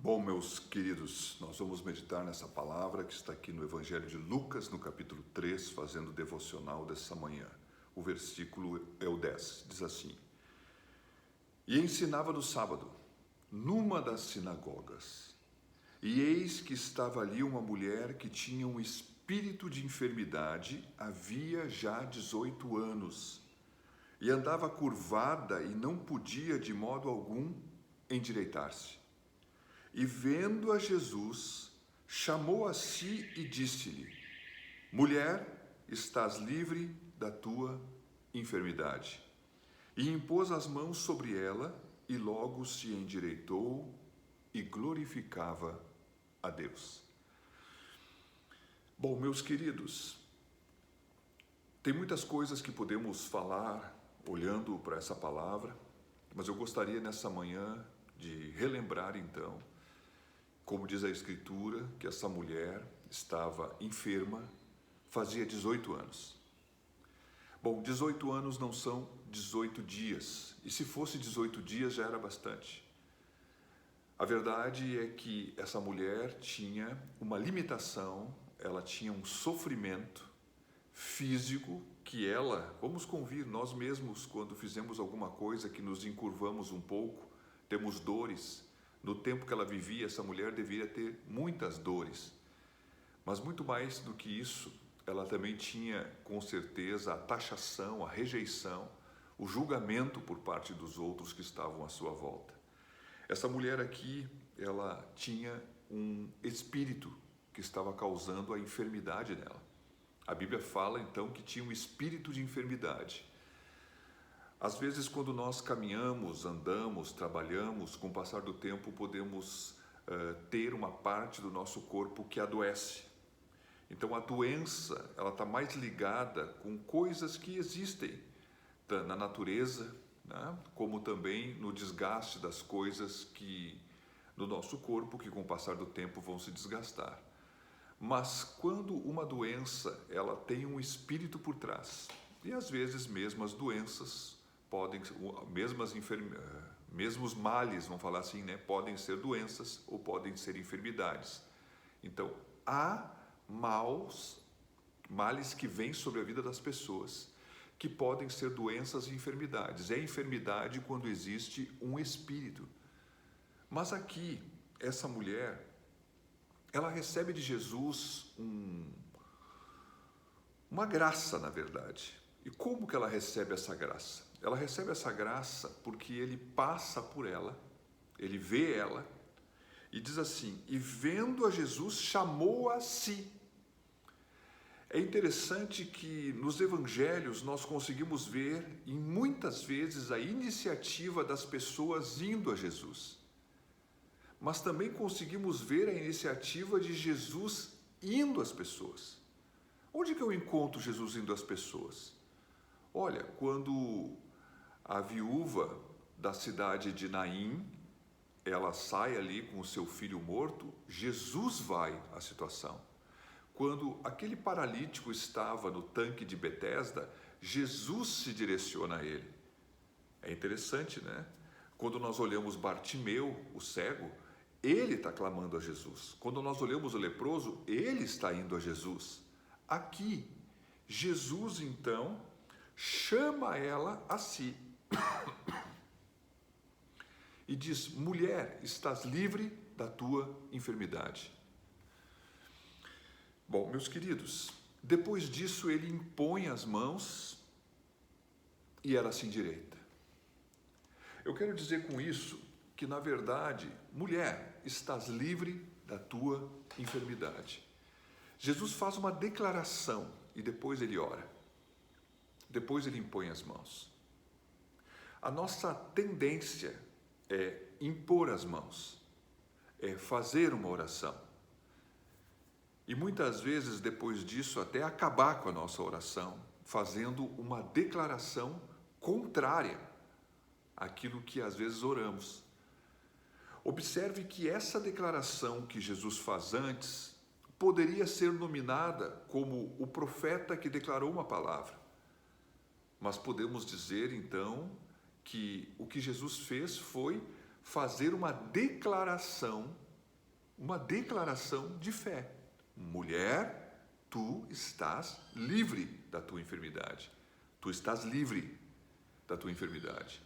Bom, meus queridos, nós vamos meditar nessa palavra que está aqui no Evangelho de Lucas, no capítulo 3, fazendo o devocional dessa manhã. O versículo é o 10, diz assim: E ensinava no sábado, numa das sinagogas. E eis que estava ali uma mulher que tinha um espírito de enfermidade, havia já 18 anos, e andava curvada e não podia de modo algum endireitar-se. E vendo a Jesus, chamou a si e disse-lhe: Mulher, estás livre da tua enfermidade. E impôs as mãos sobre ela, e logo se endireitou e glorificava a Deus. Bom, meus queridos, tem muitas coisas que podemos falar olhando para essa palavra, mas eu gostaria nessa manhã de relembrar então, como diz a Escritura, que essa mulher estava enferma, fazia 18 anos. Bom, 18 anos não são 18 dias, e se fosse 18 dias já era bastante. A verdade é que essa mulher tinha uma limitação, ela tinha um sofrimento físico que ela, vamos convir, nós mesmos, quando fizemos alguma coisa que nos encurvamos um pouco, temos dores. No tempo que ela vivia, essa mulher deveria ter muitas dores. Mas muito mais do que isso, ela também tinha, com certeza, a taxação, a rejeição, o julgamento por parte dos outros que estavam à sua volta. Essa mulher aqui, ela tinha um espírito que estava causando a enfermidade nela. A Bíblia fala, então, que tinha um espírito de enfermidade. Às vezes, quando nós caminhamos, andamos, trabalhamos, com o passar do tempo podemos ter uma parte do nosso corpo que adoece. Então, a doença ela está mais ligada com coisas que existem na natureza, né? Como também no desgaste das coisas que no nosso corpo, que com o passar do tempo vão se desgastar. Mas quando uma doença ela tem um espírito por trás, e às vezes mesmo as doenças podem, mesmos males, vamos falar assim, né? Podem ser doenças ou podem ser enfermidades. Então, há males que vêm sobre a vida das pessoas, que podem ser doenças e enfermidades. É enfermidade quando existe um espírito. Mas aqui, essa mulher, ela recebe de Jesus uma graça, na verdade. E como que ela recebe essa graça? Ela recebe essa graça porque ele passa por ela, ele vê ela e diz assim: e vendo a Jesus, chamou a si. É interessante que nos evangelhos nós conseguimos ver, em muitas vezes, a iniciativa das pessoas indo a Jesus. Mas também conseguimos ver a iniciativa de Jesus indo às pessoas. Onde que eu encontro Jesus indo às pessoas? Olha, quando a viúva da cidade de Naim, ela sai ali com o seu filho morto, Jesus vai à situação. Quando aquele paralítico estava no tanque de Betesda, Jesus se direciona a ele. É interessante, né? Quando nós olhamos Bartimeu, o cego, ele está clamando a Jesus. Quando nós olhamos o leproso, ele está indo a Jesus. Aqui, Jesus então chama ela a si e diz: mulher, estás livre da tua enfermidade. Bom, meus queridos, depois disso ele impõe as mãos e ela se endireita. Eu quero dizer com isso que, na verdade, mulher, estás livre da tua enfermidade. Jesus faz uma declaração e depois ele ora. Depois ele impõe as mãos. A nossa tendência é impor as mãos, é fazer uma oração. E muitas vezes, depois disso, até acabar com a nossa oração, fazendo uma declaração contrária àquilo que às vezes oramos. Observe que essa declaração que Jesus faz antes poderia ser nominada como o profeta que declarou uma palavra. Mas podemos dizer, então, que o que Jesus fez foi fazer uma declaração uma declaração de fé. Mulher, tu estás livre da tua enfermidade. Tu estás livre da tua enfermidade.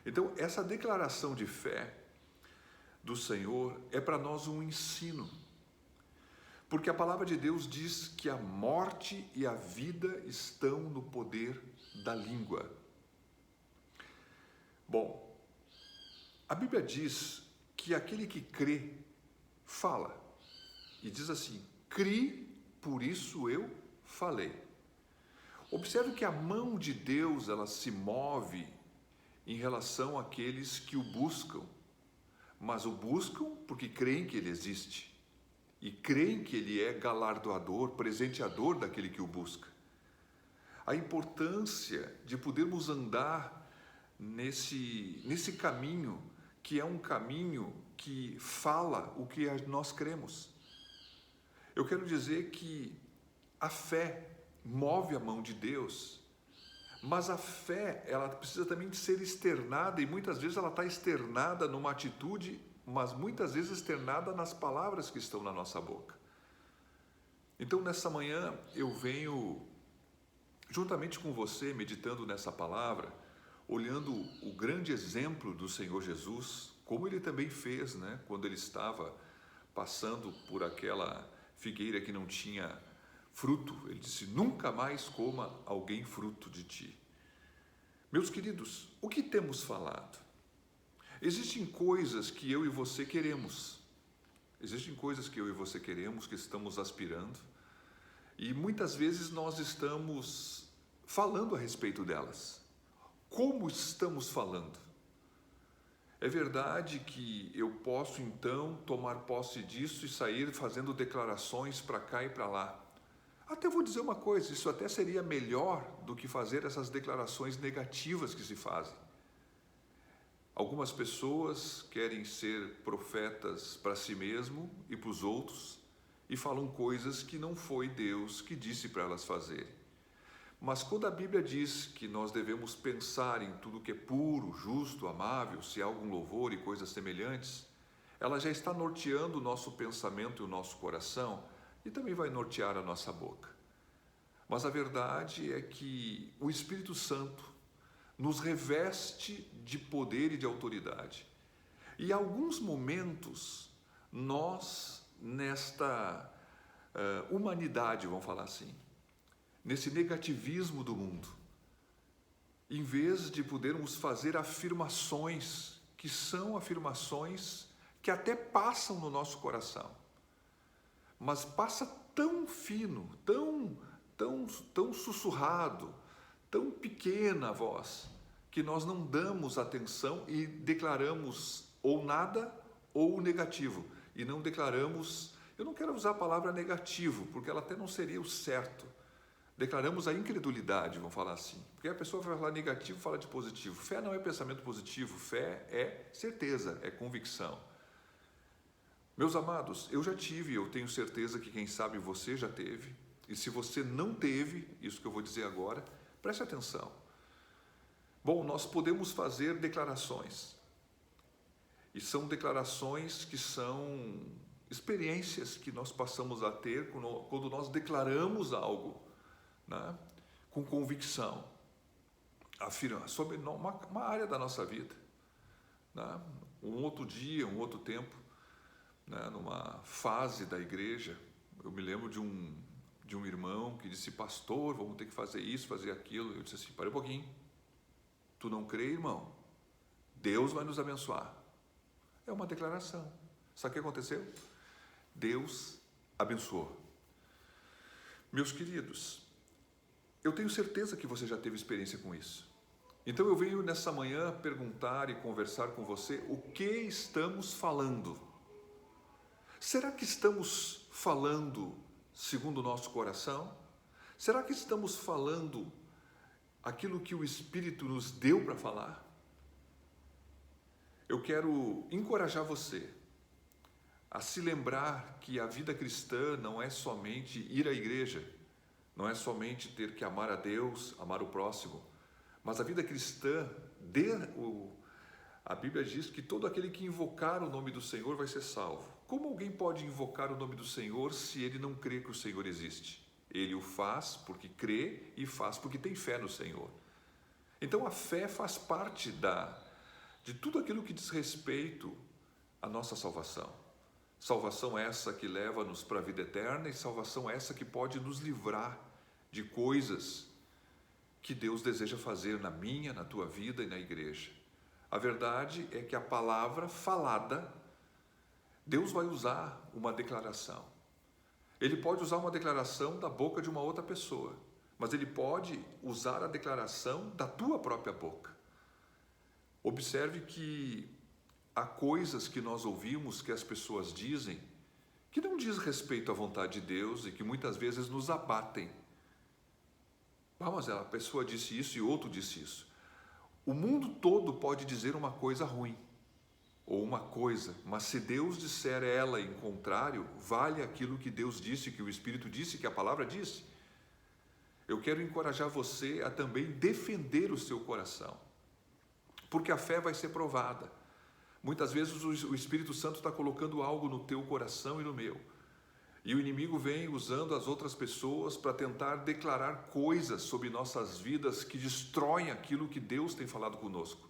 Então, essa declaração de fé do Senhor é para nós um ensino. Porque a palavra de Deus diz que a morte e a vida estão no poder da língua. Bom, a Bíblia diz que aquele que crê, fala. E diz assim, criei, por isso eu falei. Observe que a mão de Deus, ela se move em relação àqueles que o buscam. Mas o buscam porque creem que Ele existe. E creem que Ele é galardoador, presenteador daquele que o busca. A importância de podermos andar nesse caminho, que é um caminho que fala o que nós cremos. Eu quero dizer que a fé move a mão de Deus, mas a fé, ela precisa também de ser externada, e muitas vezes ela está externada numa atitude, mas muitas vezes externada nas palavras que estão na nossa boca. Então, nessa manhã, eu venho, juntamente com você, meditando nessa palavra, olhando o grande exemplo do Senhor Jesus, como Ele também fez, né? Quando Ele estava passando por aquela figueira que não tinha fruto, Ele disse, nunca mais coma alguém fruto de ti. Meus queridos, o que temos falado? Existem coisas que eu e você queremos. Existem coisas que eu e você queremos, que estamos aspirando, e muitas vezes nós estamos falando a respeito delas. Como estamos falando? É verdade que eu posso então tomar posse disso e sair fazendo declarações para cá e para lá. Até vou dizer uma coisa, isso até seria melhor do que fazer essas declarações negativas que se fazem. Algumas pessoas querem ser profetas para si mesmo e para os outros e falam coisas que não foi Deus que disse para elas fazerem. Mas quando a Bíblia diz que nós devemos pensar em tudo que é puro, justo, amável, se há algum louvor e coisas semelhantes, ela já está norteando o nosso pensamento e o nosso coração e também vai nortear a nossa boca. Mas a verdade é que o Espírito Santo nos reveste de poder e de autoridade. E em alguns momentos, nós, nesta humanidade, vamos falar assim, nesse negativismo do mundo, em vez de podermos fazer afirmações, que são afirmações que até passam no nosso coração, mas passa tão fino, tão sussurrado, tão pequena a voz, que nós não damos atenção e declaramos ou nada ou negativo, e não declaramos, eu não quero usar a palavra negativo, porque ela até não seria o certo. Declaramos a incredulidade, vamos falar assim. Porque a pessoa vai falar negativo, fala de positivo. Fé não é pensamento positivo, fé é certeza, é convicção. Meus amados, eu já tive, eu tenho certeza que quem sabe você já teve. E se você não teve, isso que eu vou dizer agora, preste atenção. Bom, nós podemos fazer declarações. E são declarações que são experiências que nós passamos a ter quando nós declaramos algo, né, com convicção, afirma sobre uma área da nossa vida, né, um outro dia, um outro tempo, né, numa fase da igreja, eu me lembro de um irmão que disse, pastor, vamos ter que fazer isso, fazer aquilo. Eu disse assim, para um pouquinho, tu não crê, irmão? Deus vai nos abençoar. É uma declaração. Sabe o que aconteceu? Deus abençoou. Meus queridos, eu tenho certeza que você já teve experiência com isso. Então eu venho nessa manhã perguntar e conversar com você o que estamos falando. Será que estamos falando segundo o nosso coração? Será que estamos falando aquilo que o Espírito nos deu para falar? Eu quero encorajar você a se lembrar que a vida cristã não é somente ir à igreja, não é somente ter que amar a Deus, amar o próximo, mas a vida cristã, a Bíblia diz que todo aquele que invocar o nome do Senhor vai ser salvo. como alguém pode invocar o nome do Senhor se ele não crê que o Senhor existe? Ele o faz porque crê e faz porque tem fé no Senhor. Então a fé faz parte de tudo aquilo que diz respeito à nossa salvação. Salvação essa que leva-nos para a vida eterna e salvação essa que pode nos livrar de coisas que Deus deseja fazer na minha, na tua vida e na igreja. A verdade é que a palavra falada, Deus vai usar uma declaração. Ele pode usar uma declaração da boca de uma outra pessoa, mas Ele pode usar a declaração da tua própria boca. Observe que há coisas que nós ouvimos que as pessoas dizem que não diz respeito à vontade de Deus e que muitas vezes nos abatem. Mas a pessoa disse isso e outro disse isso. O mundo todo pode dizer uma coisa ruim ou uma coisa, mas se Deus disser ela em contrário, vale aquilo que Deus disse, que o Espírito disse, que a palavra disse. Eu quero encorajar você a também defender o seu coração, porque a fé vai ser provada. Muitas vezes o Espírito Santo está colocando algo no teu coração e no meu, e o inimigo vem usando as outras pessoas para tentar declarar coisas sobre nossas vidas que destroem aquilo que Deus tem falado conosco.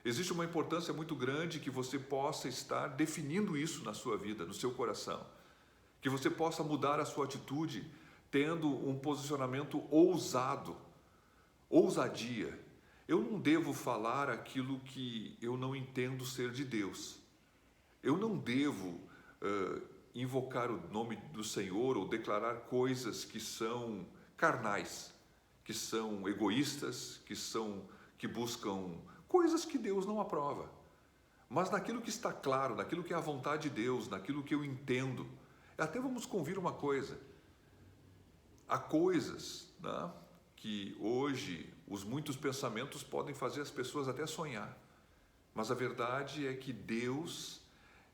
Existe uma importância muito grande que você possa estar definindo isso na sua vida, no seu coração, que você possa mudar a sua atitude, tendo um posicionamento ousado, ousadia. Eu não devo falar aquilo que eu não entendo ser de Deus. Eu não devo invocar o nome do Senhor ou declarar coisas que são carnais, que são egoístas, que buscam coisas que Deus não aprova. Mas naquilo que está claro, naquilo que é a vontade de Deus, naquilo que eu entendo. Até vamos convir uma coisa. Há coisas, né, que hoje os muitos pensamentos podem fazer as pessoas até sonhar. Mas a verdade é que Deus,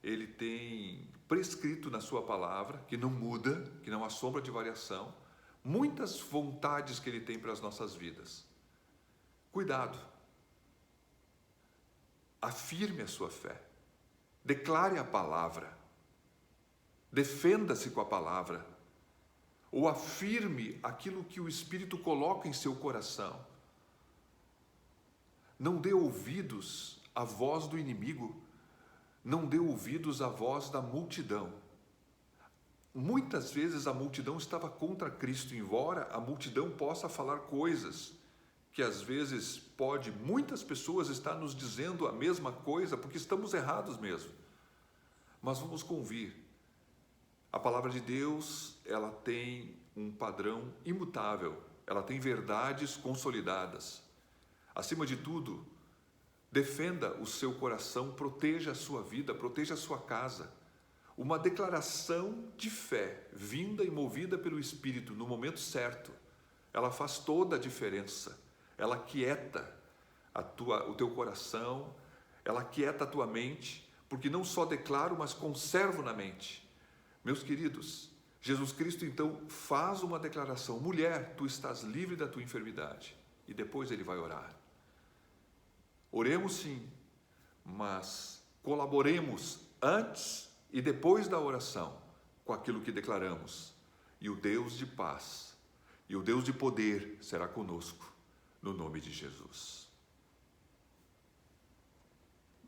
Ele tem prescrito na sua palavra, que não muda, que não há sombra de variação, muitas vontades que Ele tem para as nossas vidas. Cuidado. Afirme a sua fé. Declare a palavra. Defenda-se com a palavra. Ou afirme aquilo que o Espírito coloca em seu coração. Não dê ouvidos à voz do inimigo. Não dê ouvidos à voz da multidão. Muitas vezes a multidão estava contra Cristo, embora a multidão possa falar coisas que às vezes muitas pessoas estar nos dizendo a mesma coisa, porque estamos errados mesmo. Mas vamos convir. A palavra de Deus, ela tem um padrão imutável, ela tem verdades consolidadas. Acima de tudo, defenda o seu coração, proteja a sua vida, proteja a sua casa. Uma declaração de fé, vinda e movida pelo Espírito no momento certo, ela faz toda a diferença. Ela quieta o teu coração, ela quieta a tua mente, porque não só declaro, mas conservo na mente. Meus queridos, Jesus Cristo então faz uma declaração: mulher, tu estás livre da tua enfermidade. E depois Ele vai orar. Oremos sim, mas colaboremos antes e depois da oração com aquilo que declaramos. E o Deus de paz e o Deus de poder será conosco. No nome de Jesus.